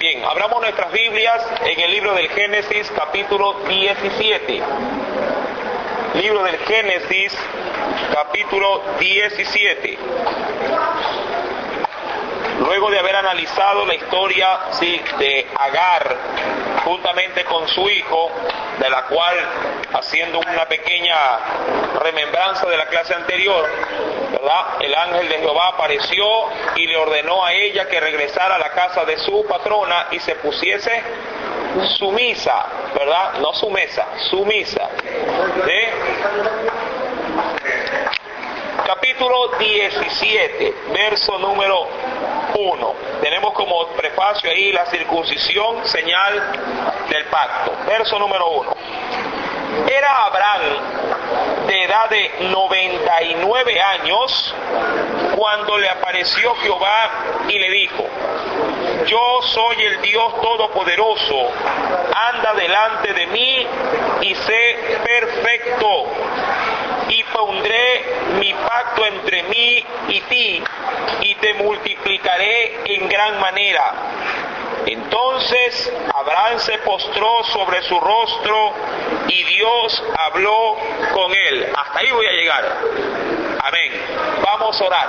Bien, abramos nuestras Biblias en el libro del Génesis, capítulo 17. Libro del Génesis, capítulo 17. Luego de haber analizado la historia de Agar, juntamente con su hijo, de la cual, haciendo una pequeña remembranza de la clase anterior, ¿verdad?, el ángel de Jehová apareció y le ordenó a ella que regresara a la casa de su patrona y se pusiese sumisa, ¿verdad? No sumesa, sumisa. Capítulo 17, verso número 1. Tenemos como prefacio ahí la circuncisión, señal del pacto. Verso número 1. Era Abraham de edad de 99 años cuando le apareció Jehová y le dijo: yo soy el Dios Todopoderoso, anda delante de mí y sé perfecto, y pondré mi pacto entre mí y ti, y te multiplicaré en gran manera. Entonces Abraham se postró sobre su rostro y Dios habló con él. Hasta ahí voy a llegar. Amén. Vamos a orar.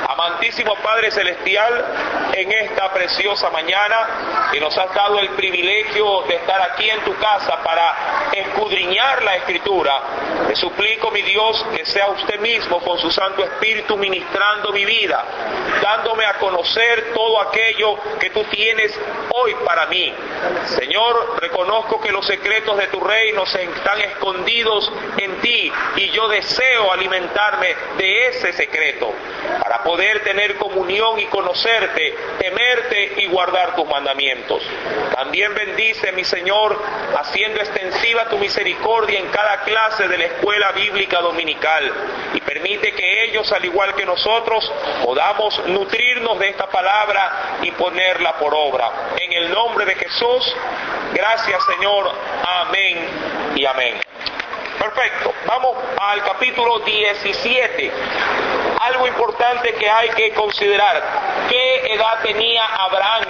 Amantísimo Padre Celestial, en esta preciosa mañana que nos has dado el privilegio de estar aquí en tu casa para escudriñar la Escritura, te suplico, mi Dios, que sea usted mismo con su Santo Espíritu ministrando mi vida, dándome a conocer todo aquello que tú tienes hoy para mí. Señor, reconozco que los secretos de tu reino se están escondidos en ti y yo deseo alimentarme de ese secreto para poder tener comunión y conocerte, temerte y guardar tus mandamientos. También bendice, mi Señor, haciendo extensiva tu misericordia en cada clase de la escuela bíblica dominical, y permite que ellos, al igual que nosotros, podamos nutrirnos de esta palabra y ponerla por obra. En el nombre de Jesús, gracias, Señor. Amén y amén. Perfecto. Vamos al capítulo 17. Algo importante que hay que considerar: ¿qué edad tenía Abraham?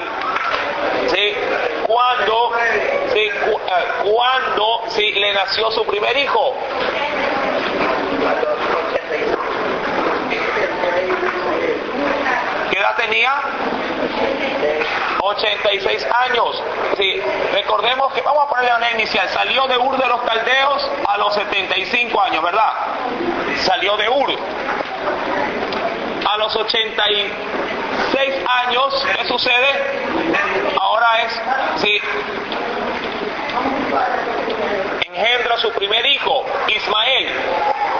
¿Sí? ¿Cuándo le nació su primer hijo? ¿Qué edad tenía? 86 años. Sí, recordemos que, vamos a ponerle una inicial, salió de Ur de los Caldeos a los 75 años, ¿verdad? Salió de Ur. A los 86 años, ¿qué sucede? Ahora engendra su primer hijo, Ismael.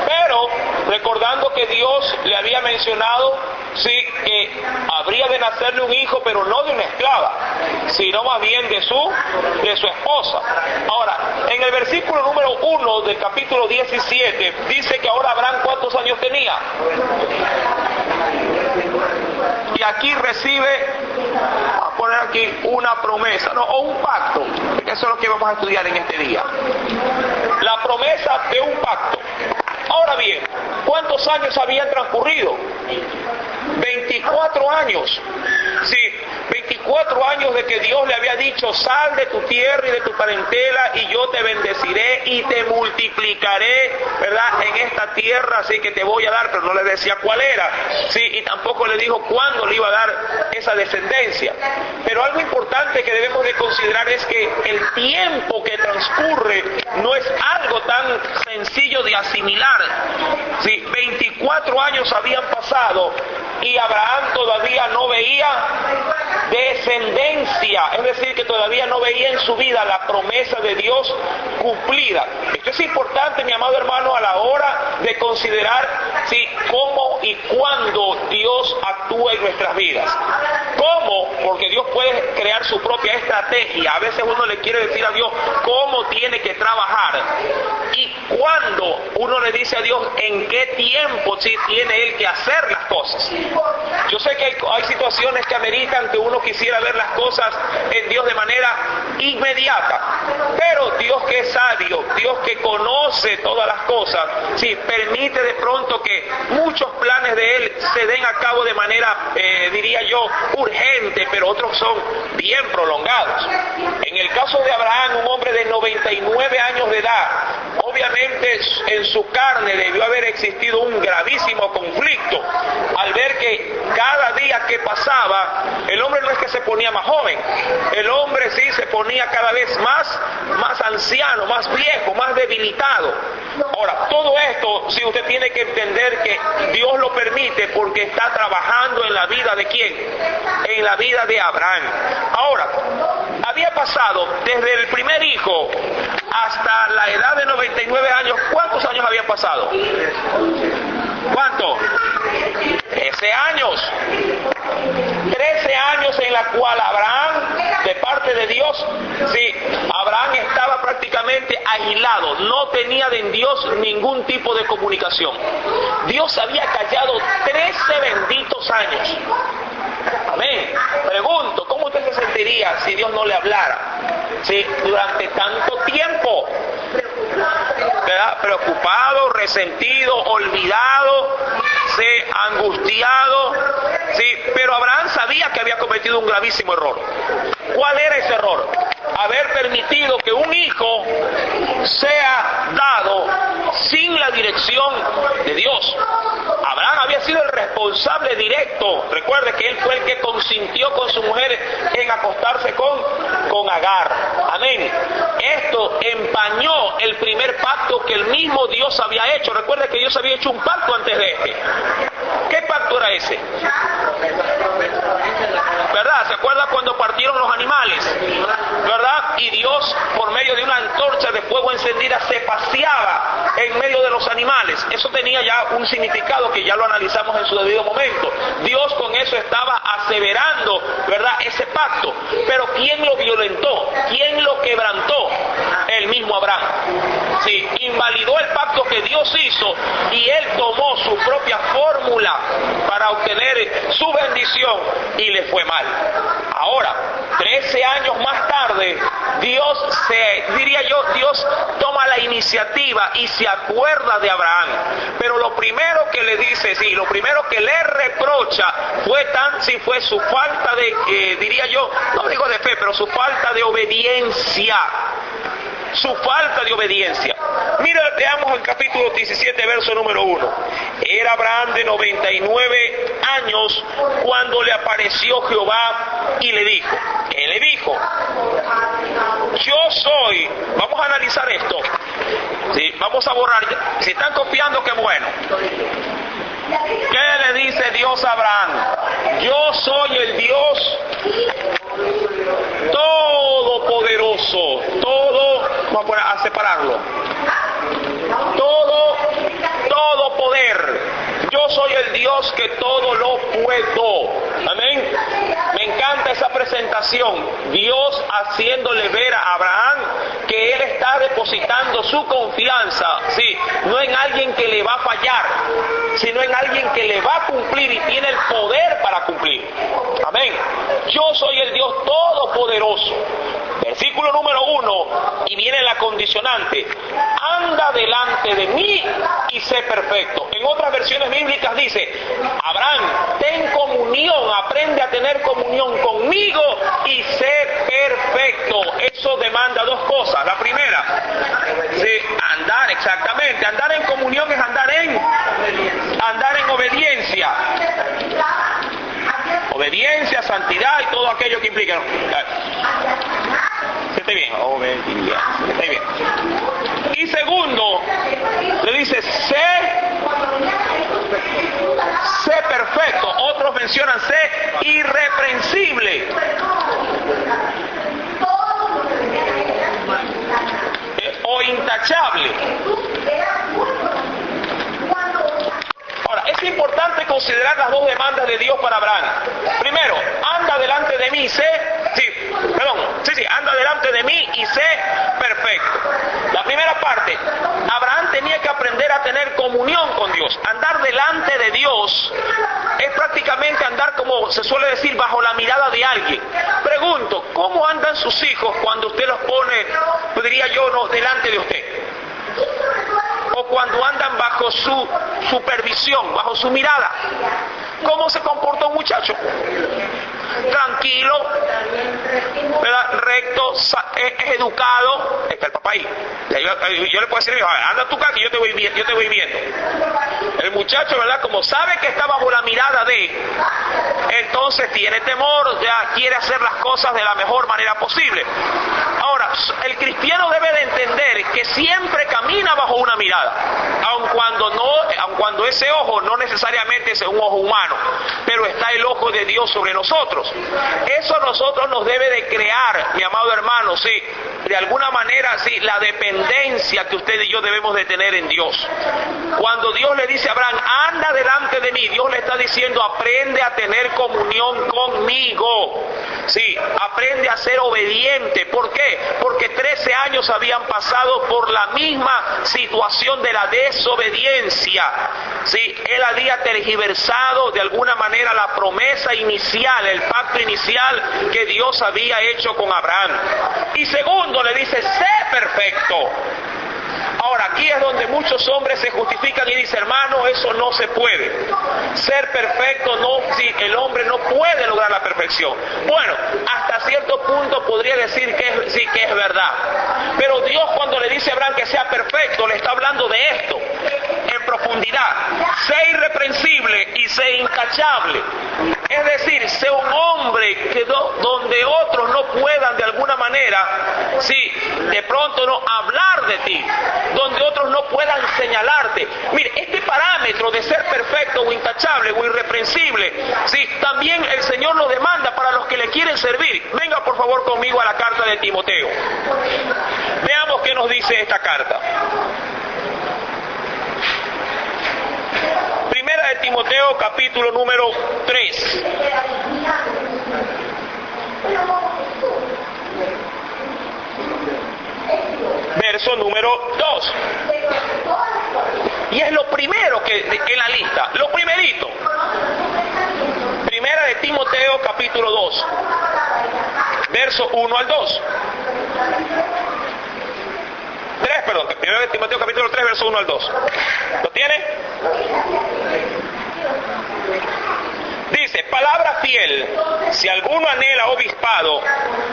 Pero recordando que Dios le había mencionado que habría de nacerle un hijo, pero no de una esclava, sino más bien de su esposa. Ahora, en el versículo número 1 del capítulo 17 dice que ahora Abraham, ¿cuántos años tenía? Y aquí recibe, vamos a poner aquí una promesa, o un pacto, porque eso es lo que vamos a estudiar en este día. La promesa de un pacto. Ahora bien, ¿cuántos años habían transcurrido? 24 años. Sí, 24 años de que Dios le había dicho: sal de tu tierra y de tu parentela y yo te bendeciré y te multiplicaré, ¿verdad?, en esta tierra, así que te voy a dar, pero no le decía cuál era, sí, y tampoco le dijo cuándo le iba a dar esa descendencia. Pero algo importante que debemos de considerar es que el tiempo que transcurre no es algo tan sencillo de asimilar. Sí, 24 años habían pasado y Abraham todavía no veía descendencia, es decir, que todavía no veía en su vida la promesa de Dios cumplida. Esto es importante, mi amado hermano, a la hora de considerar cómo y cuándo Dios actúa en nuestras vidas. ¿Cómo? Porque Dios puede crear su propia estrategia estrategia. A veces uno le quiere decir a Dios cómo tiene que trabajar. Y cuando uno le dice a Dios en qué tiempo sí tiene Él que hacer las cosas. Yo sé que hay situaciones que ameritan que uno quisiera ver las cosas en Dios de manera inmediata. Pero Dios que es sabio, Dios que conoce todas las cosas, sí, permite de pronto que muchos planes de Él se den a cabo de manera, diría yo, urgente, pero otros son bien prolongados. En el caso de Abraham, un hombre de 99 años de edad, obviamente en su carne debió haber existido un gravísimo conflicto al ver que cada día que pasaba, el hombre no es que se ponía más joven, el hombre sí se ponía cada vez más anciano, más viejo, más debilitado. Ahora, todo esto, sí, usted tiene que entender que Dios lo permite porque está trabajando en la vida de ¿quién? En la vida de Abraham. Ahora, había pasado desde el primer hijo hasta la edad de 99 años, ¿cuántos años habían pasado? ¿Cuánto? 13 años. 13 años en la cual Abraham, de parte de Dios, sí, Abraham estaba prácticamente aislado, no tenía de Dios ningún tipo de comunicación. Dios había callado 13 benditos años. Amén. Pregunto, ¿cómo usted se sentiría si Dios no le hablara? Sí, durante tanto tiempo. ¿Verdad? Preocupado, resentido, olvidado, sí, angustiado, sí, pero Abraham sabía que había cometido un gravísimo error. ¿Cuál era ese error? Haber permitido que un hijo sea dado sin la dirección de Dios. Abraham había sido el responsable directo. Recuerde que él fue el que consintió con su mujer en acostarse con Agar. Amén. Esto empañó el primer pacto que el mismo Dios había hecho. Recuerde que Dios había hecho un pacto antes de este. ¿Qué pacto era ese? ¿Verdad? ¿Se acuerda cuando partieron los animales? ¿Verdad? Y Dios, por medio de una antorcha de fuego encendida, se paseaba en medio de los animales. Eso tenía ya un significado que ya lo analizamos en su debido momento. Dios con eso estaba aseverando, ¿verdad?, ese pacto. Pero ¿quién lo violentó? ¿Quién lo quebrantó? El mismo Abraham. Sí, invalidó el pacto que Dios hizo y él tomó su propia fórmula para obtener su bendición y le fue mal. Ahora, 13 años más tarde, Dios toma la iniciativa y se acuerda de Abraham. Pero lo primero que le dice, sí, lo primero que le reprocha fue su falta de, diría yo, no digo de fe, pero su falta de obediencia. Su falta de obediencia. Mira, veamos el capítulo 17, verso número 1. Era Abraham de 99 años cuando le apareció Jehová y le dijo, él le dijo, yo soy, vamos a analizar esto, ¿sí? Vamos a borrar, si están copiando, qué bueno. ¿Qué le dice Dios a Abraham? Yo soy el Dios todopoderoso, vamos a separarlo, todo poder. Yo soy el Dios que todo lo puedo. Amén. Me encanta esa presentación. Dios haciéndole ver a Abraham que él está depositando su confianza, sí, no en alguien que le va a fallar, sino en alguien que le va a cumplir y tiene el poder para cumplir. Amén. Yo soy el Dios todopoderoso. Versículo número 1, y viene la condicionante. Anda delante de mí y sé perfecto. En otras versiones bíblicas dice, Abraham, ten comunión, aprende a tener comunión conmigo y sé perfecto. Eso demanda dos cosas. La primera, sí, andar, exactamente. Andar en comunión es andar en obediencia. Obediencia, santidad y todo aquello que implica. Esté bien, obediencia, esté bien. Y segundo, le dice, sé perfecto. Otros mencionan sé irreprensible. O intachable. Ahora, es importante considerar las dos demandas de Dios para Abraham. Primero, anda delante de mí, sí, Dios es prácticamente andar, como se suele decir, bajo la mirada de alguien. Pregunto, ¿cómo andan sus hijos cuando usted los pone, diría yo, no, delante de usted? O cuando andan bajo su supervisión, bajo su mirada. ¿Cómo se comporta un muchacho? Tranquilo, ¿verdad? Recto, es educado. Está el papá ahí. Yo le puedo decir, anda tú acá que yo te voy viendo. El muchacho, ¿verdad? Como sabe que está bajo la mirada de, entonces tiene temor, ya quiere hacer las cosas de la mejor manera posible. Ahora, el cristiano debe de entender que siempre camina bajo una mirada, aun cuando ese ojo no necesariamente es un ojo humano, pero está el ojo de Dios sobre nosotros. Eso a nosotros nos debe de crear, mi amado hermano, sí, de alguna manera, sí, la dependencia que usted y yo debemos de tener en Dios. Cuando Dios le dice a Abraham, anda delante de mí, Dios le está diciendo, aprende a tener comunión conmigo. Sí, aprende a ser obediente. ¿Por qué? Porque 13 años habían pasado por la misma situación de la desobediencia. Sí, él había tergiversado de alguna manera la promesa inicial, el pacto inicial que Dios había hecho con Abraham. Y segundo, le dice, sé perfecto. Ahora, aquí es donde muchos hombres se justifican y dicen, hermano, eso no se puede. Ser perfecto, no, si el hombre no puede lograr la perfección. Bueno, hasta cierto punto podría decir que sí, que es verdad. Pero Dios, cuando le dice a Abraham que sea perfecto, le está hablando de esto en profundidad. Sé irreprensible y sé intachable. Es decir, sé un hombre que donde otros no puedan de alguna manera, sí, de pronto no hablar de ti, donde otros no puedan señalarte. Mire, este parámetro de ser perfecto o intachable o irreprensible, sí, también el Señor lo demanda para los que le quieren servir. Venga por favor conmigo a la carta de Timoteo. Veamos qué nos dice esta carta. Primera de Timoteo, capítulo número 3. Verso número 2. Y es lo primero que en la lista, lo primerito. Primera de Timoteo, capítulo 2. Verso 1 al 2. 3, perdón. Primera de Timoteo, capítulo 3, verso 1 al 2. ¿Lo tiene? Dice, palabra fiel, si alguno anhela obispado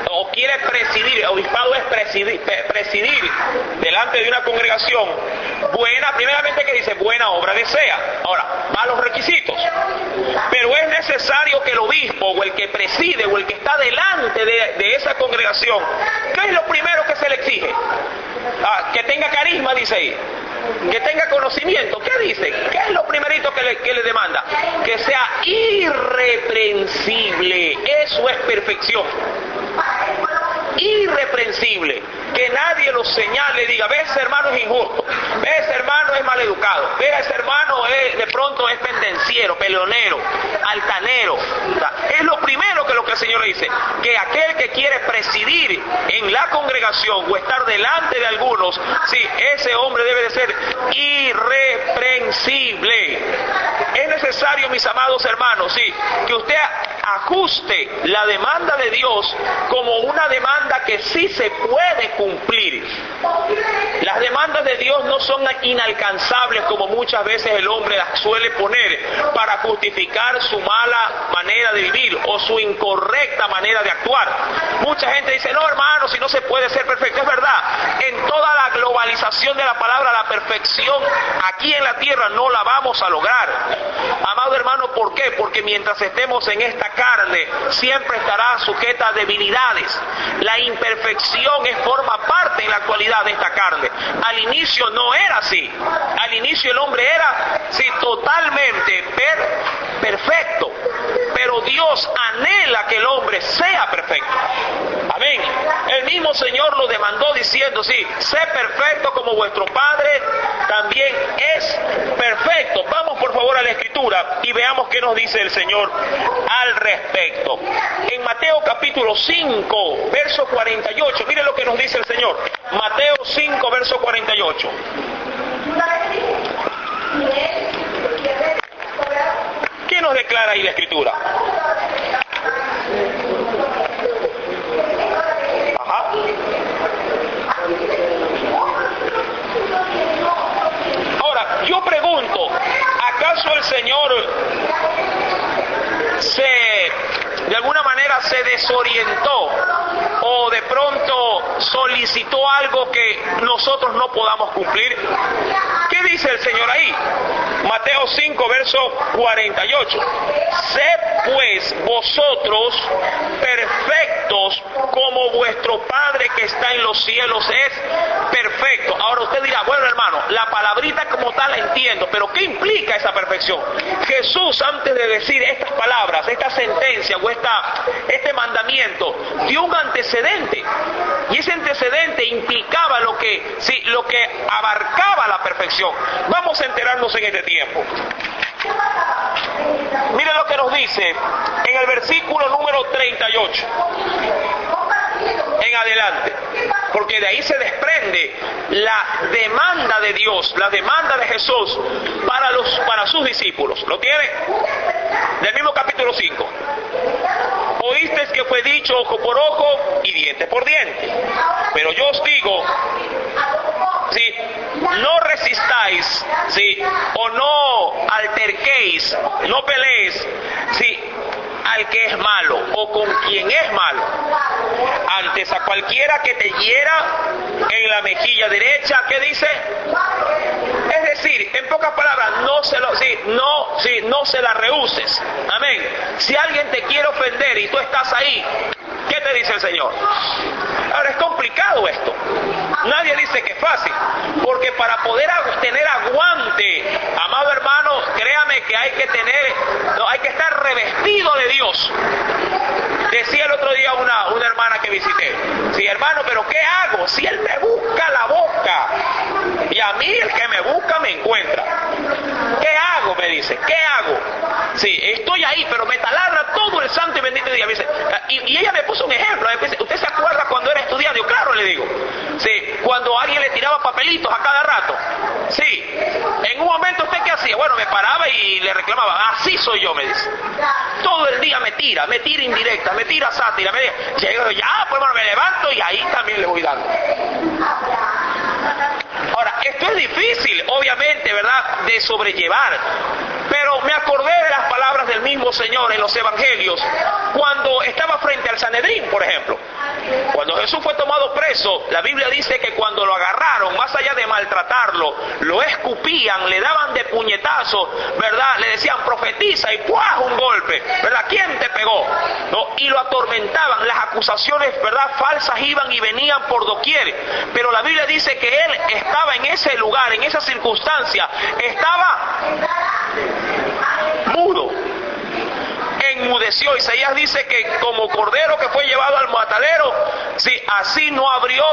o quiere presidir, obispado es presidir delante de una congregación, buena, primeramente que dice, buena obra desea. Ahora, va a los requisitos. Pero es necesario que el obispo o el que preside o el que está delante de esa congregación, ¿qué es lo primero que se le exige? Que tenga carisma, dice ahí. Que tenga conocimiento. ¿Qué dice? ¿Qué es lo primerito que le demanda? Que sea irreprensible. Eso es perfección. Irreprensible. Que nadie lo señale y diga, ve, ese hermano es injusto, ve, ese hermano es maleducado, ve, ese hermano de pronto es pendenciero, peleonero, altanero. Es lo primero que el Señor le dice, que aquel que quiere presidir en la congregación o estar delante de algunos, sí, ese hombre debe de ser irreprensible. Es necesario, mis amados hermanos, sí, que usted ajuste la demanda de Dios como una demanda que sí se puede cumplir. Las demandas de Dios no son inalcanzables como muchas veces el hombre las suele poner para justificar su mala manera de vivir o su incorrecta manera de actuar. Mucha gente dice, no hermano, si no se puede ser perfecto. Es verdad, en toda la globalización de la palabra, la perfección aquí en la tierra no la vamos a lograr. Amado hermano, ¿por qué? Porque mientras estemos en esta carne, siempre estará sujeta a debilidades. La imperfección forma parte en la actualidad de esta carne. Al inicio no era así. Al inicio el hombre era, sí, totalmente perfecto. Pero Dios anhela que el hombre sea perfecto. Amén. El mismo Señor lo demandó diciendo, sí, sé perfecto como vuestro Padre también es perfecto. Vamos por favor a la Escritura y veamos qué nos dice el Señor al respecto. En Mateo capítulo 5, verso 48, mire lo que nos dice el Señor. Mateo 5, verso 48. nos declara ahí la Escritura? Ajá. Ahora, yo pregunto, ¿acaso el Señor de alguna manera se desorientó o de pronto solicitó algo que nosotros no podamos cumplir? ¿Qué dice el Señor ahí? Mateo 5, verso 48. Sed pues vosotros perfectos como vuestro Padre que está en los cielos es perfecto. Ahora usted dirá, bueno hermano, la palabrita como tal la entiendo, pero ¿qué implica esa perfección? Jesús, antes de decir estas palabras, esta sentencia o este mandamiento, dio un antecedente, y ese antecedente implicaba lo que abarcaba la perfección. Vamos a enterarnos en este tiempo. Mire lo que nos dice en el versículo número 38 en adelante, porque de ahí se desprende la demanda de Dios, la demanda de Jesús para sus discípulos. ¿Lo tiene? Del mismo capítulo 5. Oísteis que fue dicho ojo por ojo y diente por diente, pero yo os digo, ¿sí?, no resistáis, ¿sí?, o no alterquéis, no peleéis, ¿sí?, al que es malo o con quien es malo. Antes a cualquiera que te hiera en la mejilla derecha, ¿qué dice? Es decir, en pocas palabras, no se la rehuses. Amén. Si alguien te quiere ofender y tú estás ahí, ¿qué te dice el Señor? Ahora es complicado esto. Nadie dice que es fácil, porque para poder tener aguante, amado hermano, créame que hay que estar revestido de Dios. Decía el otro día una hermana que visité, sí hermano, pero ¿qué hago? Si Él me busca la boca, y a mí el que me busca me encuentra. ¿Qué hago? Me dice, ¿qué hago? Sí, estoy ahí, pero me taladra todo el santo y bendito día. Me dice, y ella me puso un ejemplo. Me dice, ¿usted se acuerda cuando era estudiante? Yo, claro, le digo. Sí, cuando alguien le tiraba papelitos a cada rato. Sí, en un momento, ¿usted qué hacía? Bueno, me paraba y le reclamaba. Así soy yo, me dice. Todo el día me tira indirecta, me tira sátira. Llego ya, pues bueno, me levanto y ahí también le voy dando. Ahora, esto es difícil, obviamente, ¿verdad?, de sobrellevar. Pero me acordé de las palabras del mismo Señor en los Evangelios, cuando estaba frente al Sanedrín, por ejemplo. Cuando Jesús fue tomado preso, la Biblia dice que cuando lo agarraron, más allá de maltratarlo, lo escupían, le daban de puñetazo, ¿verdad? Le decían, profetiza, y ¡puah!, un golpe, ¿verdad? ¿Quién te pegó? ¿No? Y lo atormentaban, las acusaciones, ¿verdad?, falsas iban y venían por doquier. Pero la Biblia dice que él estaba en ese lugar, en esa circunstancia, estaba mudo, enmudeció. Isaías dice que como cordero que fue llevado al matadero, sí, así no abrió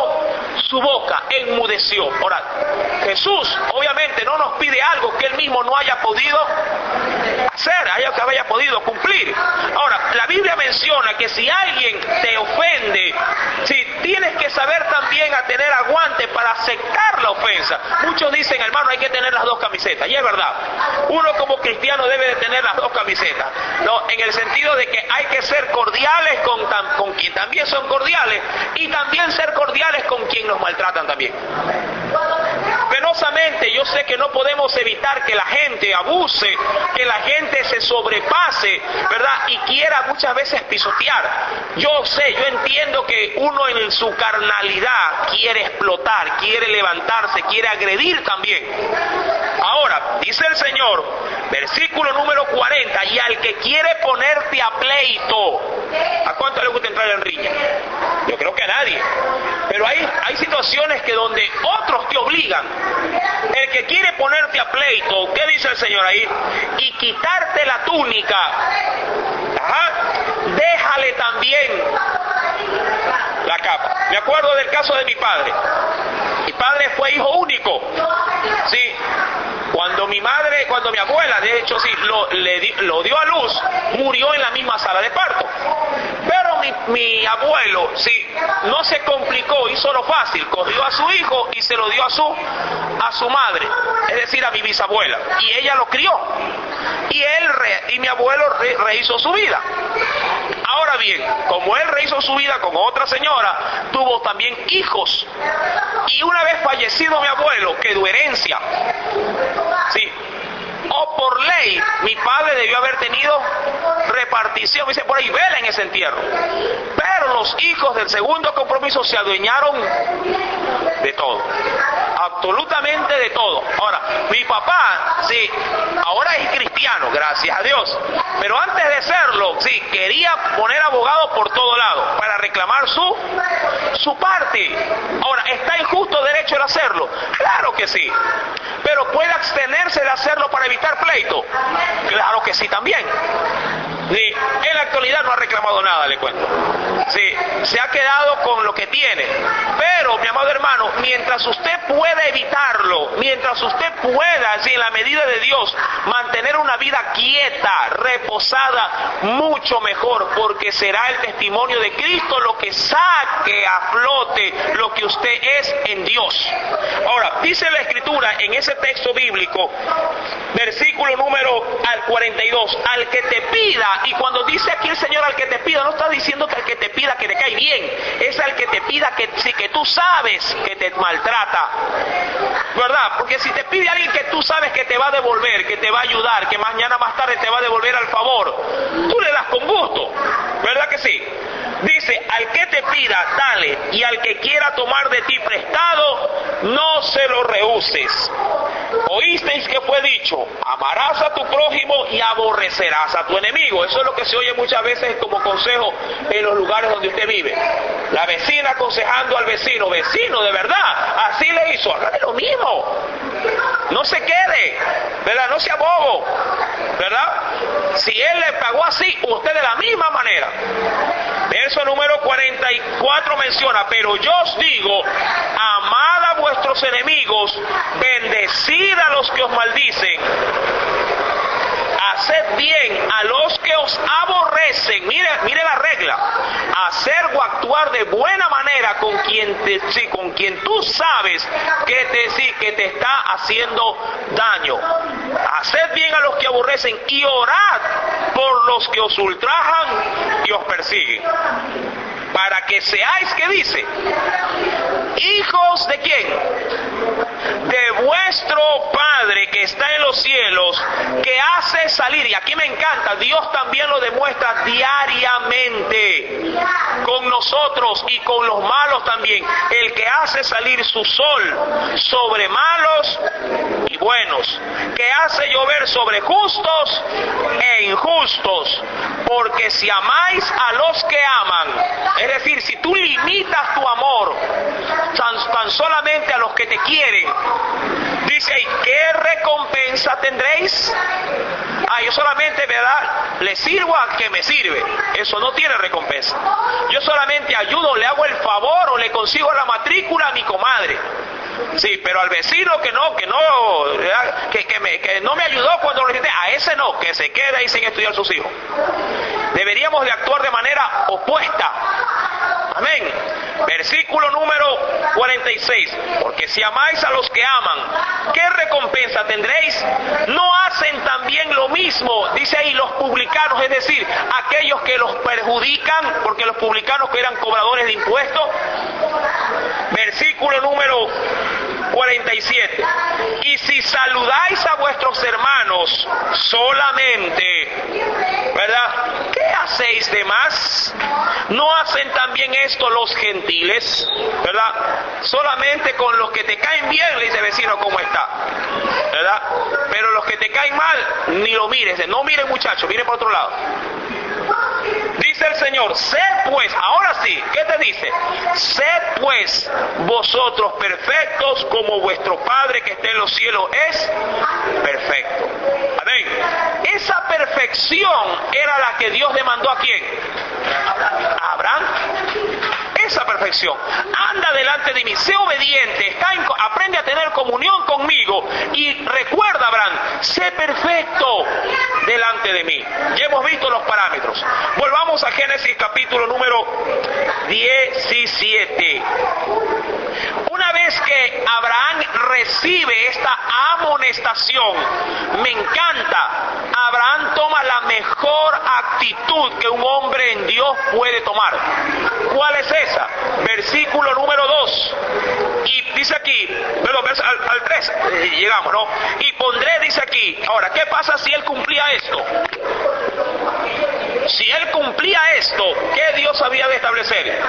su boca, enmudeció. Ahora, Jesús obviamente no nos pide algo que Él mismo no haya podido hacer, que haya podido cumplir. Ahora, la Biblia menciona que si alguien te ofende, sí, tienes que saber también a tener aguante para aceptar la ofensa. Muchos dicen, hermano, hay que tener las dos camisetas, y es verdad. Uno como cristiano debe de tener las dos camisetas, ¿no?, en el sentido de que hay que ser cordiales con quien también son cordiales, y también ser cordiales con quien nos maltratan también. Penosamente, yo sé que no podemos evitar que la gente abuse, que la gente se sobrepase, ¿verdad?, y quiera muchas veces pisotear. Yo entiendo que uno en su carnalidad quiere explotar, quiere levantarse, quiere agredir también. Ahora, dice el Señor, versículo número 40, y al que quiere ponerte a pleito, ¿a cuánto le gusta entrar en riña? Yo creo que a nadie. Pero hay situaciones que donde otros te obligan. El que quiere ponerte a pleito, ¿qué dice el Señor ahí? Y quitarte la túnica, déjale también la capa. Me acuerdo del caso de mi padre. Mi padre fue hijo único. Sí. Cuando mi abuela, de hecho sí, lo dio a luz, murió en la misma sala de parto. Pero mi mi abuelo, sí, no se complicó, hizo lo fácil, cogió a su hijo y se lo dio a su madre, es decir, a mi bisabuela, y ella lo crió, y mi abuelo rehizo su vida. Ahora bien, como él rehizo su vida con otra señora, tuvo también hijos, y una vez fallecido mi abuelo, quedó herencia, sí, o por ley, mi padre debió haber tenido repartición, dice por ahí, vela en ese entierro. Pero los hijos del segundo compromiso se adueñaron de todo, absolutamente de todo. Ahora, mi papá, sí, ahora es cristiano, gracias a Dios, pero antes de serlo, sí, quería poner abogados por todo lado para reclamar su parte. Ahora, ¿está en justo derecho el hacerlo? Claro que sí. Pero ¿puede abstenerse de hacerlo para evitar pleito? Claro que sí también. Sí, en la actualidad no ha reclamado nada, le cuento. Sí, se ha quedado con lo que tiene. Pero, mi amado hermano, mientras usted pueda evitarlo, mientras usted pueda, sí, en la medida de Dios, mantener una vida quieta, reposada, mucho mejor, porque será el testimonio de Cristo lo que saque a flote lo que usted es en Dios. Ahora, dice la Escritura en ese texto bíblico, versículo número 42, al que te pida, y cuando dice aquí el Señor al que te pida, no está diciendo que al que te pida que te cae bien, es al que te pida que sí, que tú sabes que te maltrata, ¿verdad? Porque si te pide alguien que tú sabes que te va a devolver, que te va a ayudar, que mañana más tarde te va a devolver al favor, tú le das con gusto, ¿verdad que sí? Dice, al que te pida, dale, y al que quiera tomar de ti prestado, no se lo rehuses. Oísteis que fue dicho, amarás a tu prójimo y aborrecerás a tu enemigo. Eso es lo que se oye muchas veces como consejo en los lugares donde usted vive. La vecina aconsejando al vecino, vecino, de verdad, así le hizo, hágale lo mismo. No se quede, ¿verdad? No sea bobo, ¿verdad? Si él le pagó así, usted de la misma manera. Verso número 44 menciona, pero yo os digo, amad a vuestros enemigos, bendecid a los que os maldicen, haced bien a los que os aborrecen. Mire la regla, hacer o actuar de buena manera con quien tú sabes que te está haciendo daño. Haced bien a los que aborrecen y orad por los que os ultrajan y os persiguen, para que seáis, ¿qué dice? Hijos de quién? De vuestro Padre que está en los cielos, que hace salir, y aquí me encanta, Dios también lo demuestra diariamente con nosotros y con los malos también, el que hace salir su sol sobre malos y buenos, que hace llover sobre justos e injustos, porque si amáis a los que aman, es decir, si tú limitas tu amor tan solamente a los que te quieren, dice ahí, ¿qué recompensa tendréis? Yo solamente, ¿verdad?, le sirvo a que me sirve. Eso no tiene recompensa. Yo solamente ayudo, le hago el favor o le consigo la matrícula a mi comadre. Sí, pero al vecino que no me ayudó cuando lo necesité, a ese no, que se quede ahí sin estudiar sus hijos. Deberíamos de actuar de manera opuesta. Amén. Versículo número 46. Porque si amáis a los que aman, ¿qué recompensa tendréis? ¿No hacen también lo mismo? Dice ahí los publicanos, es decir, aquellos que los perjudican, porque los publicanos que eran cobradores de impuestos. Versículo número 47. Y si saludáis a vuestros hermanos solamente, ¿verdad?, ¿qué hacéis de más? ¿No hacen también esto los gentiles? ¿Verdad? Solamente con los que te caen bien le dice, vecino, ¿cómo está? ¿Verdad? Pero los que te caen mal, ni lo mires. No mire, muchacho, mire por otro lado. Dice el Señor, sed pues, ahora sí, ¿qué te dice? Sed pues vosotros perfectos como vuestro Padre que está en los cielos es perfecto. Amén. Esa perfección era la que Dios demandó ¿a quién? A Abraham. Esa perfección. Anda delante de mí, sé obediente, aprende a tener comunión conmigo y recuerda, Abraham, sé perfecto delante de mí. Ya hemos visto los parámetros. Volvamos a Génesis capítulo número 17. Una vez que Abraham recibe esta amonestación, me encanta, Abraham toma la mejor actitud que un hombre en Dios puede tomar. ¿Cuál es esa? Versículo número 2. Y dice aquí, perdón, al 3, llegamos, ¿no? Y pondré, dice aquí, ahora, ¿qué pasa si él cumplía esto? Si él cumplía esto, ¿qué Dios había de establecer?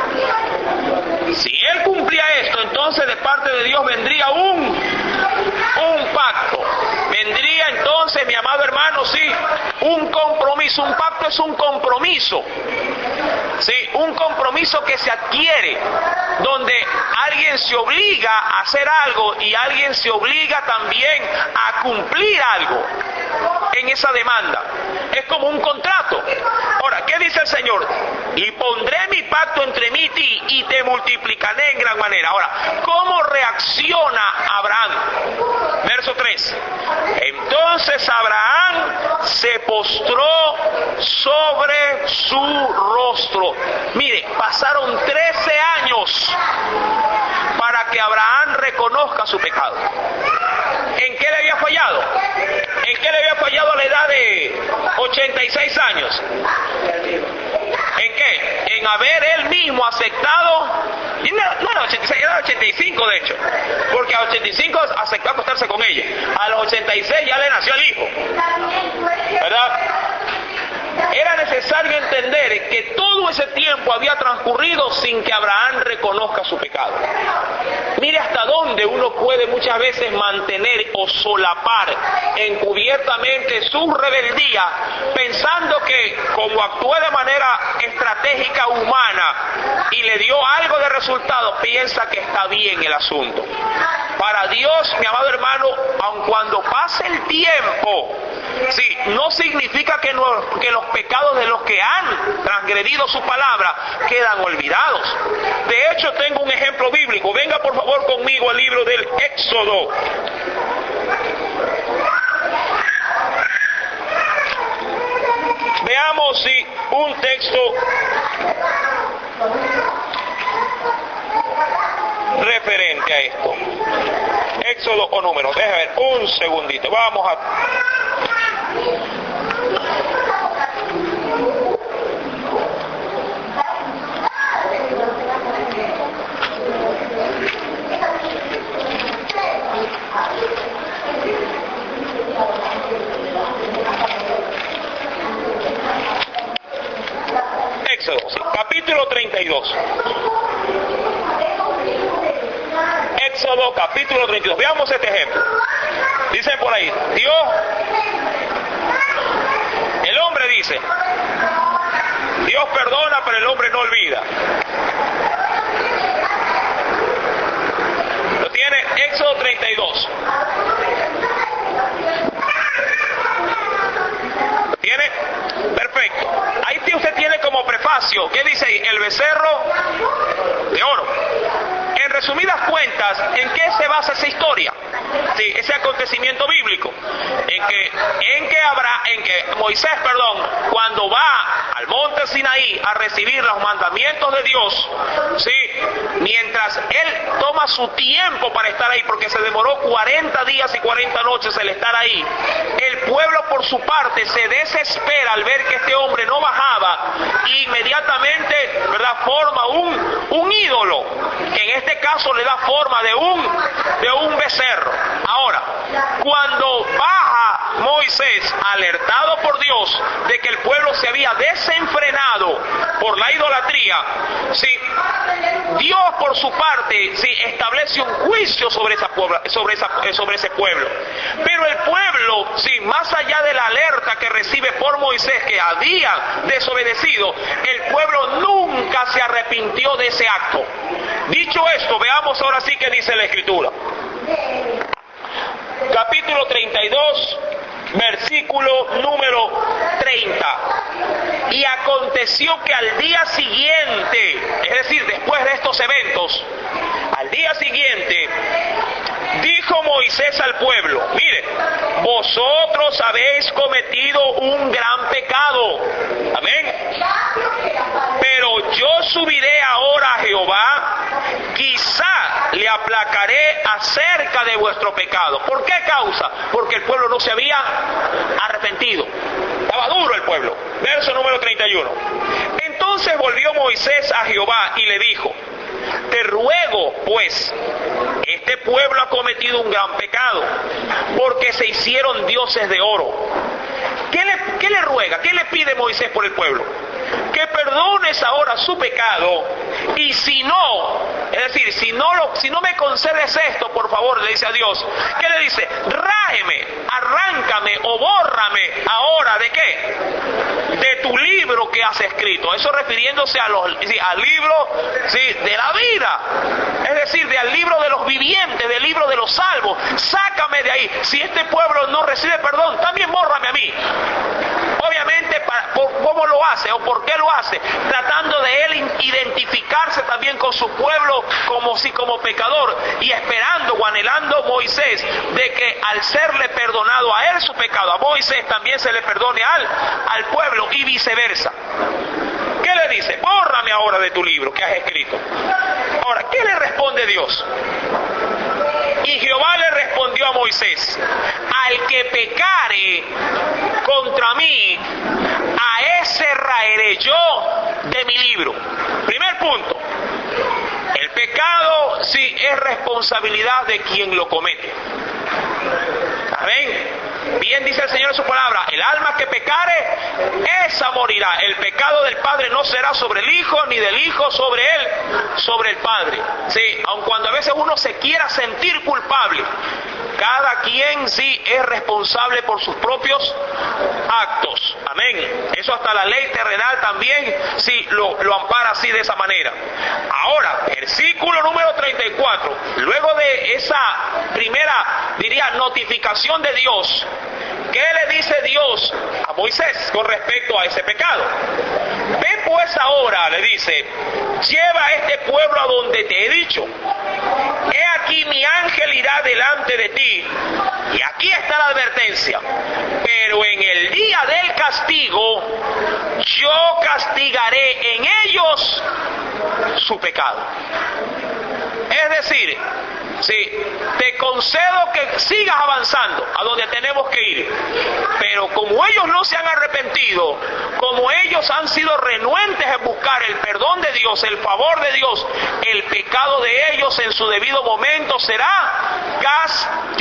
Si él cumplía esto, entonces de parte de Dios vendría un pacto. Vendría entonces, mi amado hermano, sí, un compromiso. Un pacto es un compromiso. Sí, un compromiso que se adquiere, donde alguien se obliga a hacer algo y alguien se obliga también a cumplir algo en esa demanda. Es como un contrato. Ahora, ¿qué dice el Señor? Y pondré mi pacto entre mí y ti y te multiplicaré en gran manera. Ahora, ¿cómo reacciona Abraham? Verso 3. Entonces Abraham se postró sobre su rostro. Mire, pasaron 13 años para que Abraham reconozca su pecado. ¿En qué le había fallado? ¿En qué le había fallado a la edad de 86 años? ¿En qué? En haber él mismo aceptado, y no era 86, era 85 de hecho, porque a 85 aceptó acostarse con ella, a los 86 ya le nació el hijo, ¿verdad? Era necesario entender que todo ese tiempo había transcurrido sin que Abraham reconozca su pecado. Mire hasta dónde uno puede muchas veces mantener o solapar encubiertamente su rebeldía, pensando que como actuó de manera estratégica humana y le dio algo de resultado, piensa que está bien el asunto. Para Dios, mi amado hermano, aun cuando pase el tiempo, sí, no significa que los pecados de los que han transgredido su palabra quedan olvidados. De hecho, tengo un ejemplo bíblico. Venga por favor conmigo al libro del Éxodo. Veamos si un texto referente a esto. Éxodo o Números. Déjame ver un segundito. Vamos a... Éxodo, sí, capítulo 32. Éxodo, capítulo 32. Veamos este ejemplo. Dicen por ahí, el hombre dice, Dios perdona, pero el hombre no olvida. Lo tiene Éxodo 32. ¿Lo tiene? Perfecto. Ahí usted tiene como prefacio, ¿qué dice ahí? El becerro de oro. En resumidas cuentas, ¿en qué se basa esa historia? Sí, ese acontecimiento bíblico, en que Moisés, cuando va al monte Sinaí a recibir los mandamientos de Dios, sí, mientras él toma su tiempo para estar ahí, porque se demoró 40 días y 40 noches el estar ahí, el pueblo por su parte se desespera al ver que este hombre no bajaba e inmediatamente, ¿verdad?, forma un ídolo, que en este caso le da forma de un becerro. Ahora, cuando baja Moisés, alertado por Dios de que el pueblo se había desenfrenado por la idolatría, sí, Dios por su parte sí establece un juicio sobre ese pueblo. Pero el pueblo, sí, más allá de la alerta que recibe por Moisés que había desobedecido, el pueblo nunca se arrepintió de ese acto. Dicho esto, veamos ahora sí qué dice la Escritura. Capítulo 32, versículo número 30. Y aconteció que al día siguiente, es decir, después de estos eventos, al día siguiente, dijo Moisés al pueblo, mire, vosotros habéis cometido un gran pecado. Amén. Pero yo subiré ahora aplacaré acerca de vuestro pecado. ¿Por qué causa? Porque el pueblo no se había arrepentido. Estaba duro el pueblo. Verso número 31. Entonces volvió Moisés a Jehová y le dijo: te ruego, pues, este pueblo ha cometido un gran pecado, porque se hicieron dioses de oro. ¿Qué le ruega? ¿Qué le pide Moisés por el pueblo? Que perdones ahora su pecado, y si no, es decir, si no me concedes esto, por favor, le dice a Dios. ¿Qué le dice? Rájeme, arráncame o bórrame ahora, ¿de qué? De tu libro que has escrito. Eso refiriéndose al libro, sí, de la vida, es decir, al libro de los vivientes, del libro de los salvos. Sácame de ahí. Si este pueblo no recibe perdón, también bórrame a mí. Obviamente, ¿cómo lo hace o por qué lo hace? Tratando de él identificarse también con su pueblo como pecador, y esperando o anhelando Moisés de que al serle perdonado a él su pecado, a Moisés también se le perdone al pueblo, y viceversa. ¿Qué le dice? Bórrame ahora de tu libro que has escrito. Ahora, ¿qué le responde Dios? Y Jehová le respondió a Moisés: al que pecare contra mí, a ese raeré yo de mi libro. Primer punto: el pecado sí es responsabilidad de quien lo comete. Amén. Bien dice el Señor en su palabra: el alma que pecare, esa morirá. El pecado del Padre no será sobre el Hijo, ni del Hijo sobre él, sobre el Padre. Sí, aun cuando a veces uno se quiera sentir culpable, cada quien sí es responsable por sus propios actos. Amén. Eso hasta la ley terrenal también sí lo ampara así, de esa manera. Ahora, versículo número 34, luego de esa primera, notificación de Dios, ¿qué le dice Dios a Moisés con respecto a ese pecado? Ve pues ahora, le dice, lleva a este pueblo a donde te he dicho. He aquí mi ángel irá delante de ti. Y aquí está la advertencia: pero en el día del castigo, yo castigaré en ellos su pecado. Es decir, sí, te concedo que sigas avanzando a donde tenemos que ir, pero como ellos no se han arrepentido, como ellos han sido renuentes en buscar el perdón de Dios, el favor de Dios, el pecado de ellos en su debido momento será castigado.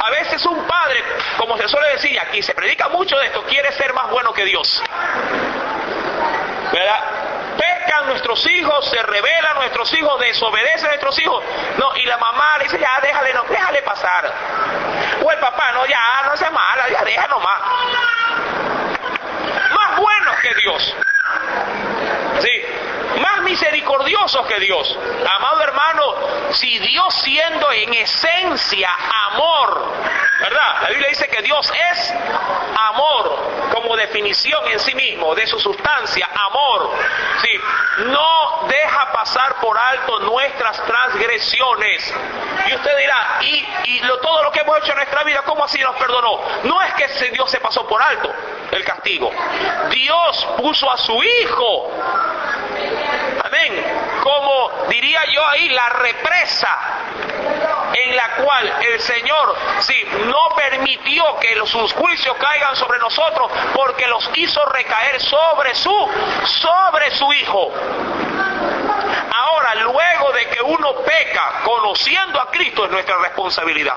A veces un padre, como se suele decir, aquí se predica mucho de esto, quiere ser más bueno que Dios, ¿verdad? Pecan nuestros hijos, se rebelan nuestros hijos, desobedecen nuestros hijos, no, y la mamá le dice: ya déjale pasar. O el papá: no, ya no sea mala, ya deja nomás. Más buenos que Dios, sí, más misericordiosos que Dios. Amado hermano, si Dios, siendo en esencia amor, ¿verdad? La Biblia dice que Dios es amor, como definición en sí mismo, de su sustancia, amor, ¿sí? No deja pasar por alto nuestras transgresiones. Y usted dirá: todo lo que hemos hecho en nuestra vida, ¿cómo así nos perdonó? No es que Dios se pasó por alto el castigo. Dios puso a su Hijo, amén, como diría yo ahí, la represa en la cual el Señor sí no permitió que sus juicios caigan sobre nosotros, porque los hizo recaer sobre su Hijo. Ahora, luego de que uno peca conociendo a Cristo, es nuestra responsabilidad.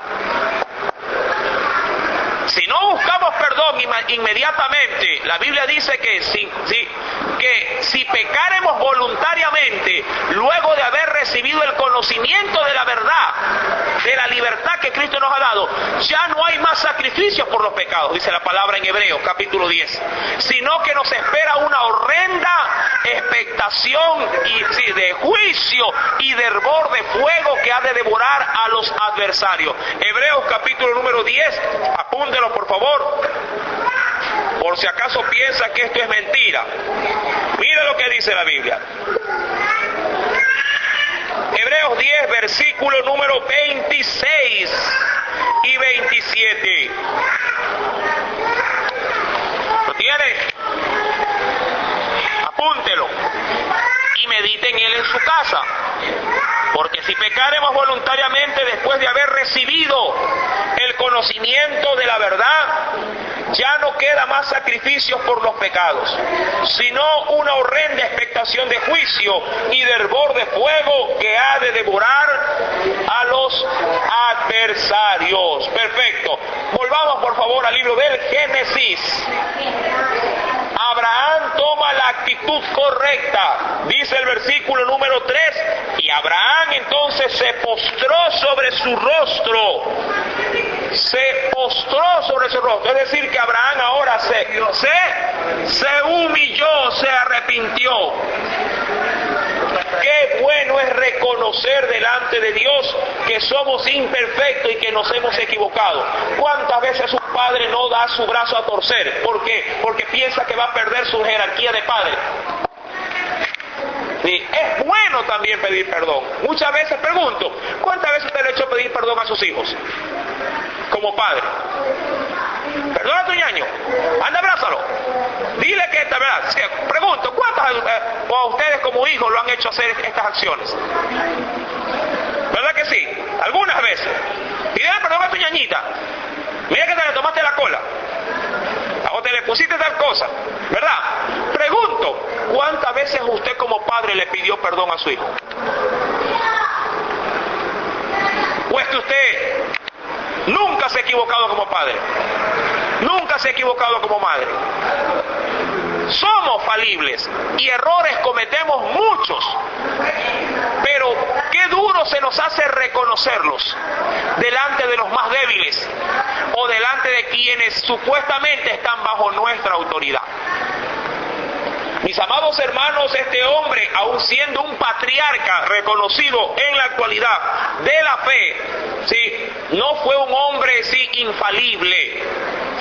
Si no buscamos perdón inmediatamente, la Biblia dice que si pecaremos voluntariamente, luego de haber recibido el conocimiento de la verdad, de la libertad que Cristo nos ha dado, ya no hay más sacrificios por los pecados, dice la palabra en Hebreos capítulo 10, sino que nos espera una horrenda expectación de juicio y de hervor de fuego que ha de devorar a los adversarios. Hebreos capítulo número 10, apúntelo por favor, por si acaso piensa que esto es mentira. Mira lo que dice la Biblia. Hebreos 10, versículo número 26 y 27. ¿Lo tiene? Apúntelo. Y medite en él en su casa. Porque si pecaremos voluntariamente después de haber recibido el conocimiento de la verdad, ya no queda más sacrificios por los pecados, sino una horrenda expectación de juicio y de hervor de fuego que ha de devorar a los adversarios. Perfecto. Volvamos por favor al libro del Génesis. Abraham toma la actitud correcta, dice el versículo número 3, y Abraham entonces se postró sobre su rostro. Se postró sobre su rostro, es decir que Abraham ahora se humilló, se arrepintió. Qué bueno es reconocer delante de Dios que somos imperfectos y que nos hemos equivocado. ¿Cuántas veces un padre no da su brazo a torcer? ¿Por qué? Porque piensa que va a perder su jerarquía de padre. Sí, es bueno también pedir perdón. Muchas veces pregunto, ¿cuántas veces usted le ha hecho pedir perdón a sus hijos? Como padre. Perdona a tu ñaño, anda, abrázalo. Dile que esta verdad. Pregunto, ¿cuántas o a ustedes como hijos lo han hecho hacer estas acciones? ¿Verdad que sí? Algunas veces. Y dile perdón a tu ñañita. Mira que te le tomaste la cola. O te le pusiste tal cosa. ¿Verdad? Pregunto, ¿cuántas veces usted como padre le pidió perdón a su hijo? Pues que usted nunca se ha equivocado como padre. Nunca se ha equivocado como madre. Somos falibles y errores cometemos muchos. Pero qué duro se nos hace reconocerlos delante de los más débiles o delante de quienes supuestamente están bajo nuestra autoridad. Mis amados hermanos, este hombre, aun siendo un patriarca reconocido en la actualidad de la fe, ¿sí?, no fue un hombre infalible,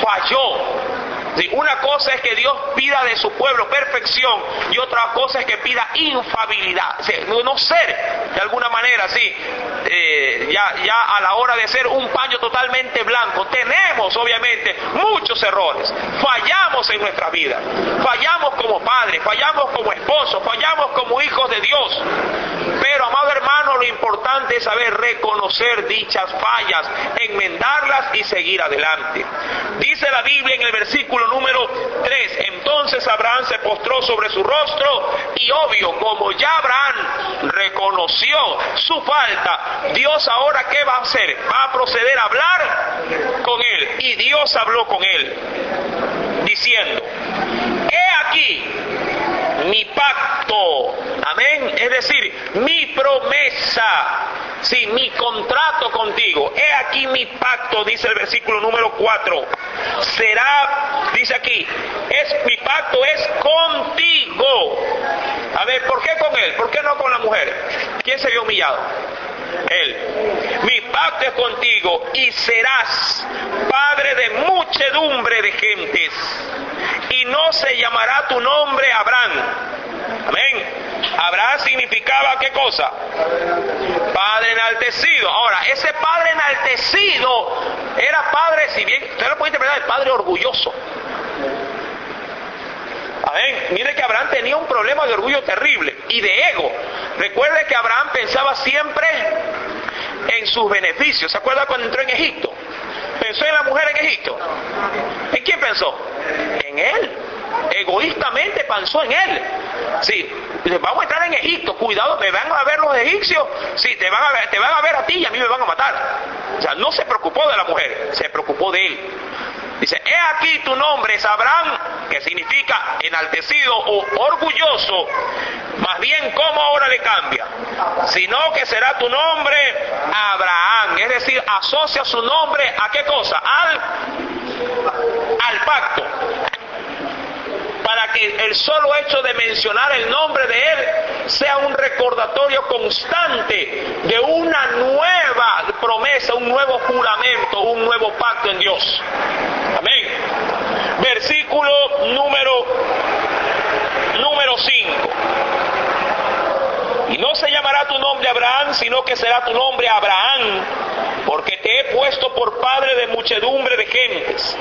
falló. Sí, una cosa es que Dios pida de su pueblo perfección y otra cosa es que pida infalibilidad, sí, no ser de alguna manera ya a la hora de ser un paño totalmente blanco. Tenemos obviamente muchos errores, fallamos en nuestra vida, fallamos como padres, fallamos como esposos, fallamos como hijos de Dios, pero amado hermano, lo importante es saber reconocer dichas fallas, enmendarlas y seguir adelante. Dice la Biblia en el versículo número 3, entonces Abraham se postró sobre su rostro y obvio, como ya Abraham reconoció su falta, Dios ahora ¿qué va a hacer? Va a proceder a hablar con él, y Dios habló con él diciendo: he aquí mi pacto, amén, es decir, mi promesa, sí, mi contrato contigo. He aquí mi pacto, dice el versículo número 4. Será, dice aquí, mi pacto es contigo. A ver, ¿por qué con él? ¿Por qué no con la mujer? ¿Quién se vio humillado? Él. Mi pacto es contigo y serás padre de muchedumbre de gentes, y no se llamará tu nombre Abraham. Amén. Abraham significaba ¿qué cosa? Padre enaltecido. Ahora, ese padre enaltecido era padre, si bien usted lo puede interpretar, el padre orgulloso. Amén. Mire que Abraham tenía un problema de orgullo terrible y de ego. Recuerde que Abraham pensaba siempre en sus beneficios. ¿Se acuerda cuando entró en Egipto? Pensó en la mujer en Egipto. ¿En quién pensó? En él. Egoístamente pensó en él. Sí, vamos a entrar en Egipto, cuidado, me van a ver los egipcios, sí, te van a ver a ti y a mí me van a matar. O sea, no se preocupó de la mujer, se preocupó de él. Dice, he aquí tu nombre es Abraham, que significa enaltecido o orgulloso, más bien ¿cómo ahora le cambia? Sino que será tu nombre Abraham, es decir, asocia su nombre ¿a qué cosa? Al pacto. Para que el solo hecho de mencionar el nombre de él sea un recordatorio constante de una nueva promesa, un nuevo juramento, un nuevo pacto en Dios. Amén. Versículo número 5. Y no se llamará tu nombre Abraham, sino que será tu nombre Abraham, porque te he puesto por padre de muchedumbre de gentes,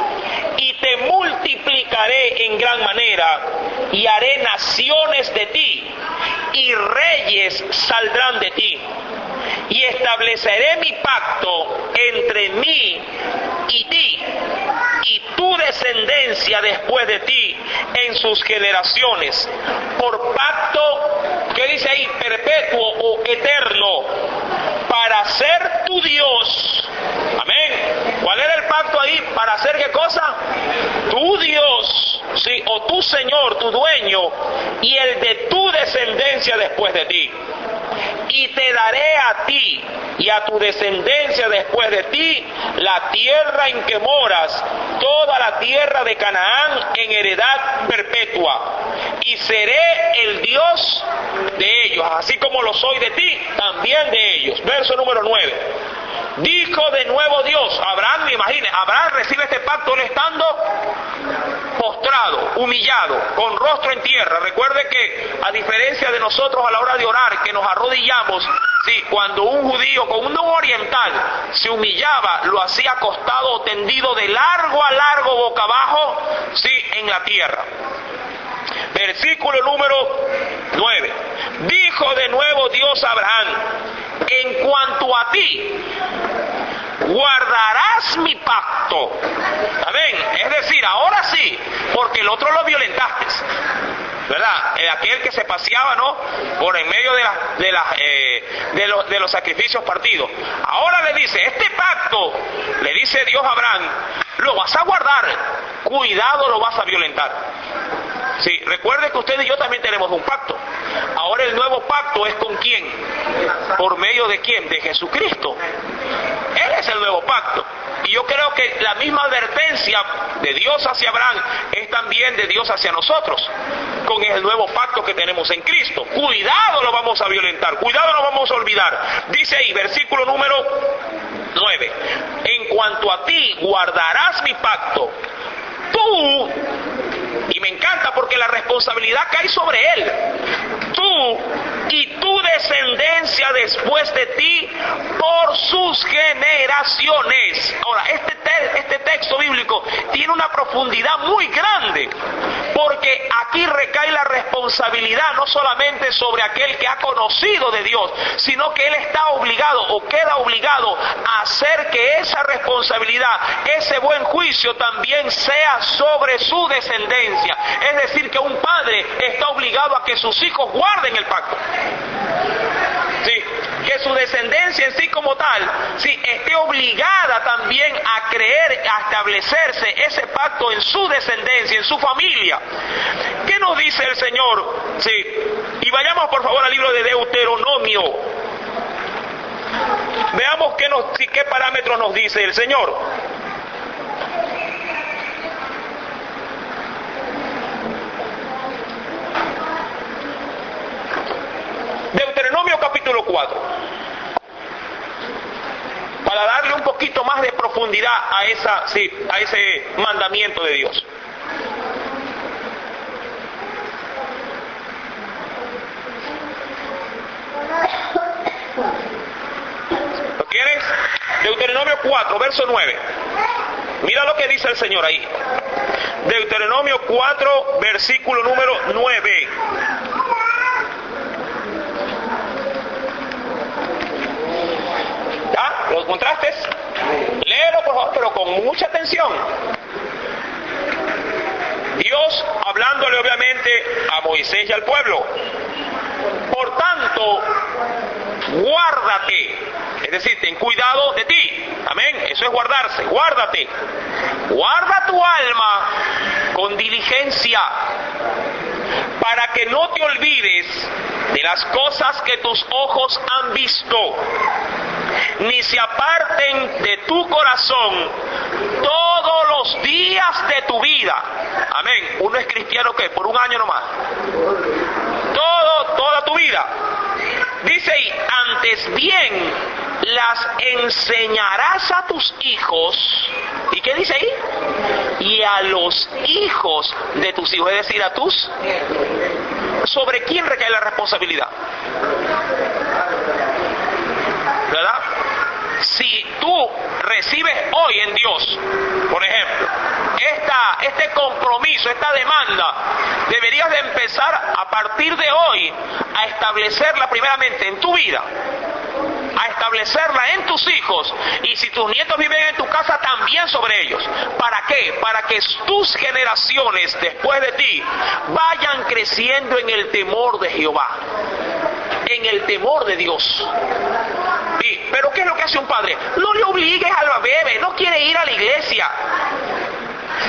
y te multiplicaré en gran manera, y haré naciones de ti, y y reyes saldrán de ti, y estableceré mi pacto entre mí y ti, y tu descendencia después de ti en sus generaciones, por pacto, ¿qué dice ahí? Perpetuo o eterno, para ser tu Dios. Amén. ¿Cuál era el pacto ahí? ¿Para hacer qué cosa? Tu Dios, sí, o tu Señor, tu dueño, y el de tu descendencia después de ti. Y te daré a ti y a tu descendencia después de ti la tierra en que moras, toda la tierra de Canaán en heredad perpetua, y seré el Dios de ellos, así como lo soy de ti, también de ellos. Verso número 9. Dijo de nuevo Dios, Abraham, imagine, Abraham recibe este pacto él estando postrado, humillado, con rostro en tierra. Recuerde que a diferencia de nosotros a la hora de orar, que nos arrodillamos, sí, cuando un judío con un oriental se humillaba, lo hacía acostado o tendido de largo a largo, boca abajo, sí, en la tierra. Versículo número 9. Dijo de nuevo Dios a Abraham, en cuanto a ti, guardarás mi pacto. Amén. Es decir, ahora sí, porque el otro lo violentaste, ¿verdad? Aquel que se paseaba, ¿no?, por en medio de los sacrificios partidos. Ahora le dice, este pacto, le dice Dios a Abraham, lo vas a guardar, cuidado, lo vas a violentar. Sí, recuerde que usted y yo también tenemos un pacto. Ahora el nuevo pacto es con quién, por medio de quién, de Jesucristo. Él es el nuevo pacto. Y yo creo que la misma advertencia de Dios hacia Abraham es también de Dios hacia nosotros, con el nuevo pacto que tenemos en Cristo. Cuidado, lo vamos a violentar, cuidado, lo vamos a olvidar. Dice ahí, versículo número 9, en cuanto a ti guardarás mi pacto, tú, y me encanta porque la responsabilidad cae sobre él, tú y tu descendencia después de ti por sus generaciones. Ahora, este texto bíblico tiene una profundidad muy grande, porque aquí recae la responsabilidad no solamente sobre aquel que ha conocido de Dios, sino que él está obligado o queda obligado a hacer que esa responsabilidad, ese buen juicio también sea sobre su descendencia. Es decir, que un padre está obligado a que sus hijos guarden el pacto. Sí, que su descendencia en sí como tal, sí, esté obligada también a creer, a establecerse ese pacto en su descendencia, en su familia. ¿Qué nos dice el Señor? Sí, y vayamos por favor al libro de Deuteronomio. Veamos qué parámetros nos dice el Señor. Deuteronomio capítulo 4, para darle un poquito más de profundidad a ese mandamiento de Dios. ¿Lo quieres? Deuteronomio 4, verso 9. Mira lo que dice el Señor ahí. Deuteronomio 4, versículo número 9. ¿Lo encontraste? Léelo por favor, pero con mucha atención. Dios hablándole obviamente a Moisés y al pueblo. Por tanto, guárdate, es decir, ten cuidado de ti. Amén, eso es guardarse, guárdate. Guarda tu alma con diligencia, para que no te olvides de las cosas que tus ojos han visto, ni se aparten de tu corazón todos los días de tu vida. Amén. Uno es cristiano, ¿qué? Por un año nomás. Toda tu vida. Dice ahí, antes bien las enseñarás a tus hijos. ¿Y qué dice ahí? Y a los hijos de tus hijos, es decir, a tus... ¿Sobre quién recae la responsabilidad? ¿Verdad? Si tú recibes hoy en Dios, por ejemplo, este compromiso, esta demanda, deberías de empezar a partir de hoy a establecerla primeramente en tu vida, a establecerla en tus hijos, y si tus nietos viven en tu casa, también sobre ellos. ¿Para qué? Para que tus generaciones después de ti vayan creciendo en el temor de Jehová, en el temor de Dios. Sí, pero ¿qué es lo que hace un padre? No le obligues a la bebé, no quiere ir a la iglesia.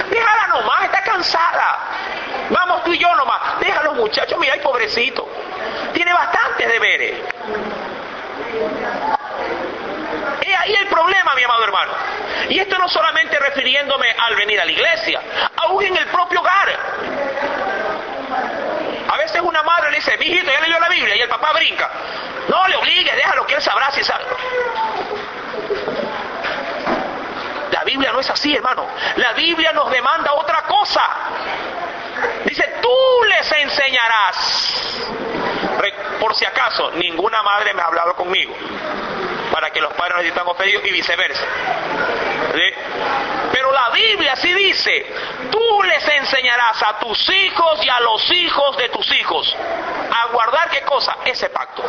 Déjala nomás, está cansada. Vamos tú y yo nomás. Déjalo, muchachos, mira, ay, pobrecito. Tiene bastantes deberes. Es ahí el problema, mi amado hermano. Y esto no solamente refiriéndome al venir a la iglesia, aún en el propio hogar. A veces una madre le dice, mijito, ya leyó la Biblia, y el papá brinca. No le obligues, déjalo que él sabrá si sabe. La Biblia no es así, hermano. La Biblia nos demanda otra cosa. Dice, tú les enseñarás. Por si acaso, ninguna madre me ha hablado conmigo para que los padres no se sientan ofendidos y viceversa. ¿Sí? Pero la Biblia sí dice, tú les enseñarás a tus hijos y a los hijos de tus hijos a guardar, ¿qué cosa? Ese pacto.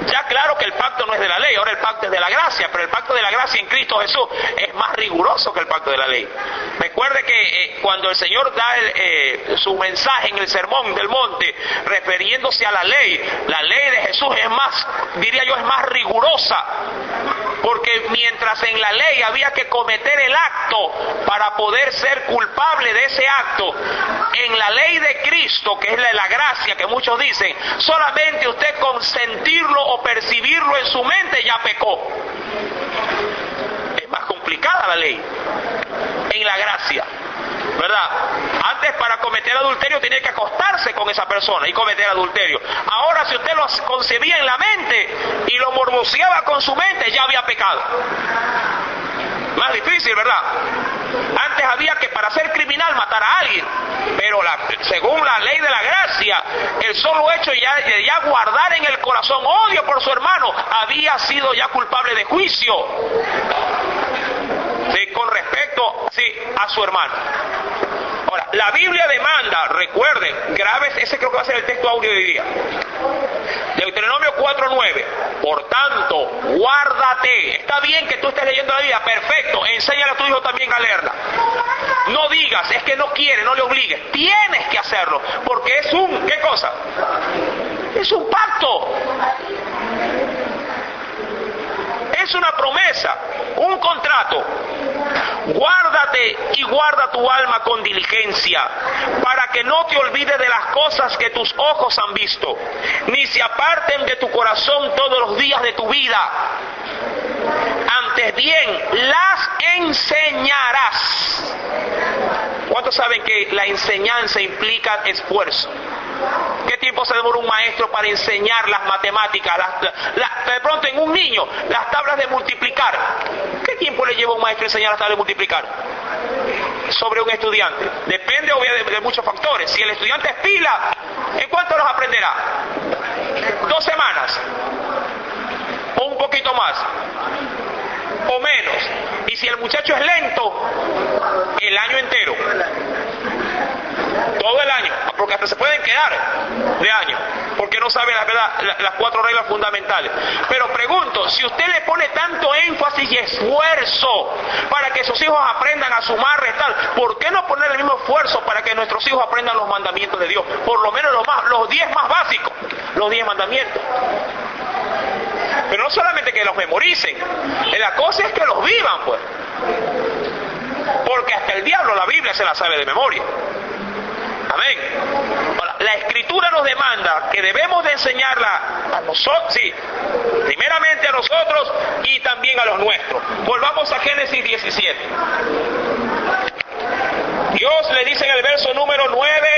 Ya claro que el pacto no es de la ley, ahora el pacto es de la gracia, pero el pacto de la gracia en Cristo Jesús es más riguroso que el pacto de la ley. Recuerde que cuando el Señor da su mensaje en el Sermón del Monte, refiriéndose a la ley de Jesús es más, diría yo, es más rigurosa, porque mientras en la ley había que cometer el acto para poder ser culpable de ese acto, en la ley de Cristo, que es la gracia que muchos dicen, solamente usted consentirlo o percibirlo en su mente ya pecó. Es más complicada la ley en la gracia, ¿verdad? Antes, para cometer adulterio tenía que acostarse con esa persona y cometer adulterio. Ahora, si usted lo concebía en la mente y lo morboseaba con su mente, ya había pecado. Más difícil, ¿verdad? Antes había que, para ser criminal, matar a alguien, pero según la ley de la gracia, el solo hecho de ya guardar en el corazón odio por su hermano había sido ya culpable de juicio, ¿sí? Con respecto, sí, a su hermano. Ahora, la Biblia demanda, recuerden, graves, ese creo que va a ser el texto audio de hoy día. Deuteronomio 4:9. Por tanto, guárdate. Está bien que tú estés leyendo la Biblia, perfecto. Enséñale a tu hijo también a leerla. No digas, es que no quiere, no le obligues. Tienes que hacerlo, porque es ¿qué cosa? Es un pacto. Es una promesa, un contrato. Guárdate y guarda tu alma con diligencia, para que no te olvides de las cosas que tus ojos han visto, ni se aparten de tu corazón todos los días de tu vida. Antes bien, las enseñarás. ¿Cuántos saben que la enseñanza implica esfuerzo? ¿Qué tiempo se demora un maestro para enseñar las matemáticas? De pronto en un niño, las tablas de multiplicar. ¿Qué tiempo le lleva a un maestro enseñar las tablas de multiplicar? Sobre un estudiante. Depende obviamente de muchos factores. Si el estudiante es pila, ¿en cuánto los aprenderá? 2 semanas. O un poquito más. O menos. Y si el muchacho es lento, el año entero. Todo el año, porque hasta se pueden quedar de año, porque no sabe la verdad, las 4 reglas fundamentales. Pero pregunto, si usted le pone tanto énfasis y esfuerzo para que sus hijos aprendan a sumar, restar, ¿por qué no poner el mismo esfuerzo para que nuestros hijos aprendan los mandamientos de Dios? Por lo menos los 10 más básicos, los 10 mandamientos. Pero no solamente que los memoricen, la cosa es que los vivan, pues. Porque hasta el diablo la Biblia se la sabe de memoria. Amén. La Escritura nos demanda que debemos de enseñarla a nosotros, sí, primeramente a nosotros y también a los nuestros. Volvamos a Génesis 17. Dios le dice en el verso número 9,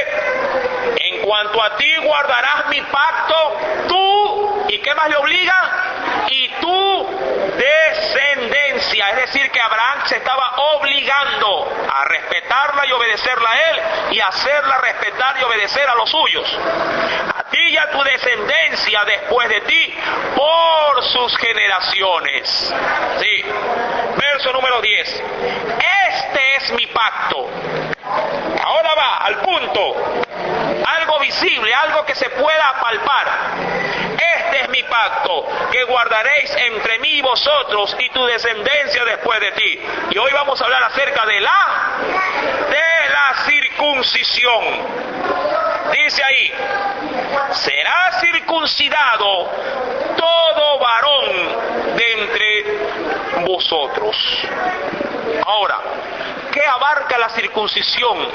en cuanto a ti guardarás mi pacto, tú, ¿y qué más le obliga? Y tu descendencia, es decir, que Abraham se estaba obligando a respetarla y obedecerla a él, y hacerla respetar y obedecer a los suyos. A ti y a tu descendencia después de ti, por sus generaciones. Sí. Verso número 10. Este es mi pacto. Ahora va al punto, algo visible, algo que se pueda palpar. Este es mi pacto, que guardaréis entre mí y vosotros y tu descendencia después de ti. Y hoy vamos a hablar acerca de la circuncisión. Dice ahí, será circuncidado todo varón de entre vosotros. Ahora, ¿qué abarca la circuncisión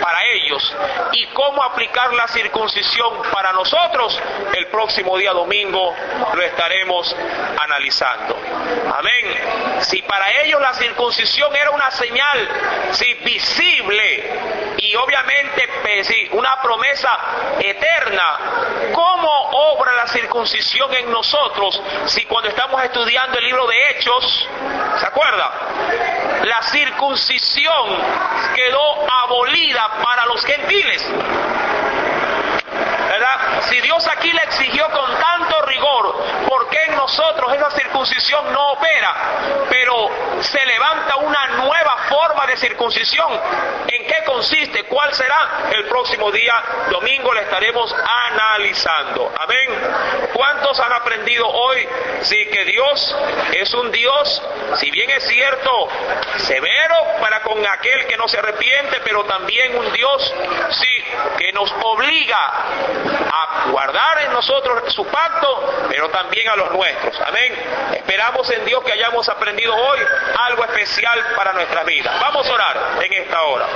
para ellos y cómo aplicar la circuncisión para nosotros? El próximo día domingo lo estaremos analizando. Amén. Si para ellos la circuncisión era una señal, sí, visible y obviamente sí, una promesa eterna, ¿cómo obra la circuncisión en nosotros si cuando estamos estudiando el libro de Hechos, ¿se acuerda? La circuncisión quedó abolida para los gentiles, ¿verdad? Si Dios aquí le exigió con tanto rigor, ¿por qué en nosotros esa circuncisión no opera? Pero se levanta una nueva forma de circuncisión. ¿En qué consiste? ¿Cuál será? El próximo día domingo le estaremos analizando. Amén. ¿Cuántos han aprendido hoy? Sí, que Dios es un Dios, si bien es cierto, severo para con aquel que no se arrepiente, pero también un Dios, sí, que nos obliga a guardar en nosotros su pacto, pero también a los nuestros. Amén. Esperamos en Dios que hayamos aprendido hoy algo especial para nuestra vida. Vamos a orar en esta hora.